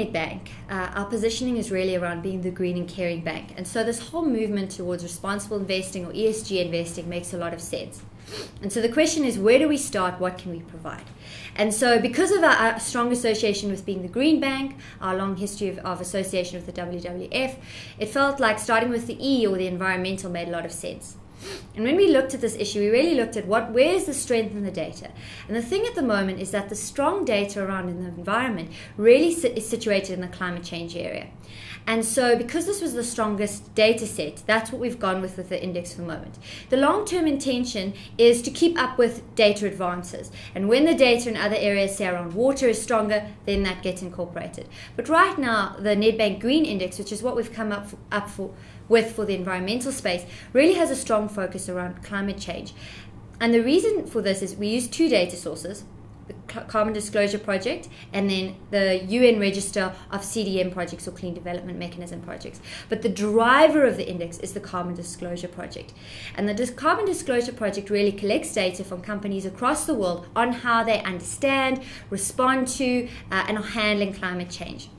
Nedbank, our positioning is really around being the green and caring bank. And so this whole movement towards responsible investing or ESG investing makes a lot of sense. And so the question is, where do we start? What can we provide? And so because of our strong association with being the green bank, our long history of association with the WWF, it felt like starting with the E, or the environmental, made a lot of sense. And when we looked at this issue, we really looked at where is the strength in the data. And the thing at the moment is that the strong data around in the environment really is situated in the climate change area. And so because this was the strongest data set, that's what we've gone with the index for the moment. The long-term intention is to keep up with data advances. And when the data in other areas, say around water, is stronger, then that gets incorporated. But right now, the Nedbank Green Index, which is what we've come up with for the environmental space, really has a strong focus around climate change. And the reason for this is we use two data sources, the Carbon Disclosure Project and then the UN Register of CDM projects, or Clean Development Mechanism projects. But the driver of the index is the Carbon Disclosure Project. And the Carbon Disclosure Project really collects data from companies across the world on how they understand, respond to, and are handling climate change.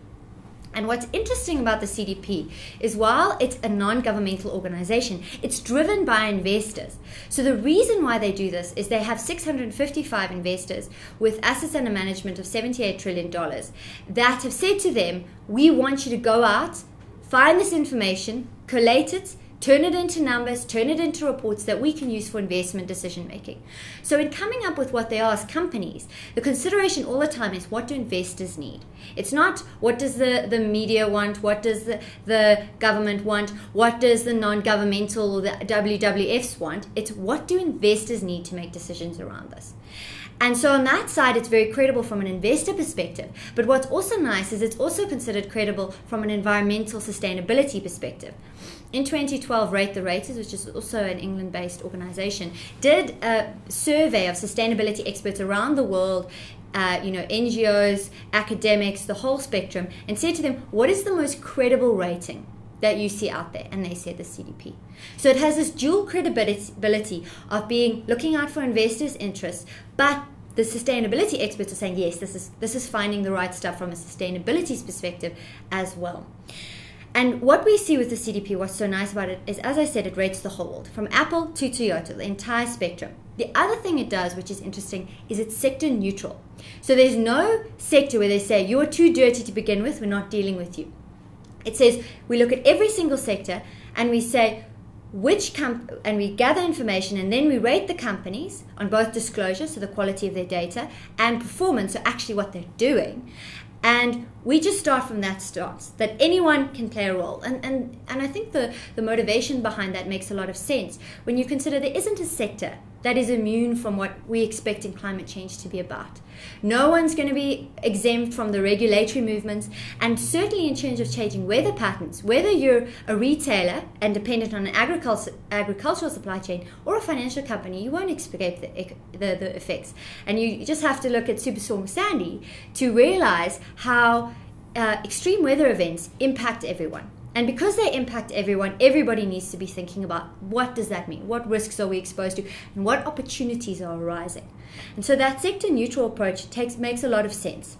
And what's interesting about the CDP is while it's a non-governmental organization, it's driven by investors. So the reason why they do this is they have 655 investors with assets under management of $78 trillion that have said to them, we want you to go out, find this information, collate it, turn it into numbers, turn it into reports that we can use for investment decision making. So in coming up with what they are as companies, the consideration all the time is, what do investors need? It's not what does the media want, what does the government want, what does the non-governmental or the WWFs want. It's what do investors need to make decisions around this. And so on that side, it's very credible from an investor perspective. But what's also nice is it's also considered credible from an environmental sustainability perspective. In 2012, Rate the Raters, which is also an England-based organization, did a survey of sustainability experts around the world, NGOs, academics, the whole spectrum, and said to them, what is the most credible rating that you see out there? And they said the CDP. So it has this dual credibility of looking out for investors' interests, but the sustainability experts are saying, yes, this is finding the right stuff from a sustainability perspective as well. And what we see with the CDP, what's so nice about it, is, as I said, it rates the whole world, from Apple to Toyota, the entire spectrum. The other thing it does, which is interesting, is it's sector neutral. So there's no sector where they say, you are too dirty to begin with, we're not dealing with you. It says, we look at every single sector and we say, and we gather information, and then we rate the companies on both disclosure, so the quality of their data, and performance, so actually what they're doing. And we just start from that stance, that anyone can play a role. And I think the motivation behind that makes a lot of sense when you consider there isn't a sector that is immune from what we expect in climate change to be about. No one's going to be exempt from the regulatory movements, and certainly in terms of changing weather patterns, whether you're a retailer and dependent on an agricultural supply chain or a financial company, you won't escape the effects. And you just have to look at Superstorm Sandy to realize how extreme weather events impact everyone. And because they impact everyone, everybody needs to be thinking about, what does that mean? What risks are we exposed to? And what opportunities are arising? And so that sector neutral approach makes a lot of sense.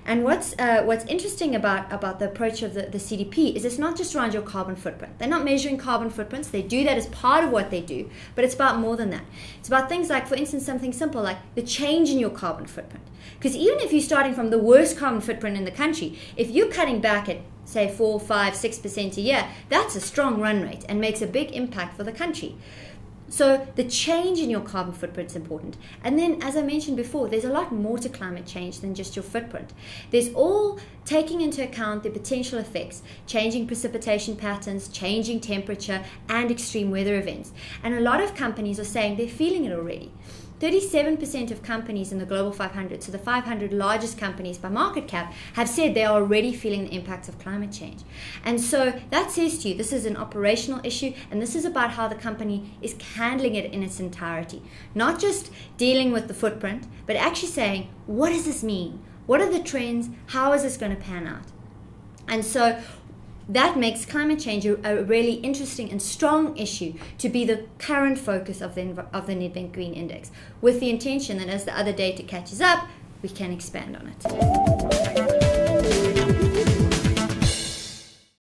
And what's interesting about the approach of the CDP is it's not just around your carbon footprint. They're not measuring carbon footprints. They do that as part of what they do, but it's about more than that. It's about things like, for instance, something simple like the change in your carbon footprint. Because even if you're starting from the worst carbon footprint in the country, if you're cutting back at, say, 4, 5, 6% a year, that's a strong run rate and makes a big impact for the country. So the change in your carbon footprint is important. And then, as I mentioned before, there's a lot more to climate change than just your footprint. There's all taking into account the potential effects, changing precipitation patterns, changing temperature, and extreme weather events. And a lot of companies are saying they're feeling it already. 37% of companies in the Global 500, so the 500 largest companies by market cap, have said they are already feeling the impacts of climate change. And so that says to you, this is an operational issue, and this is about how the company is handling it in its entirety. Not just dealing with the footprint, but actually saying, what does this mean? What are the trends? How is this going to pan out? And so that makes climate change a really interesting and strong issue to be the current focus of the Nedbank Green Index, with the intention that as the other data catches up, we can expand on it.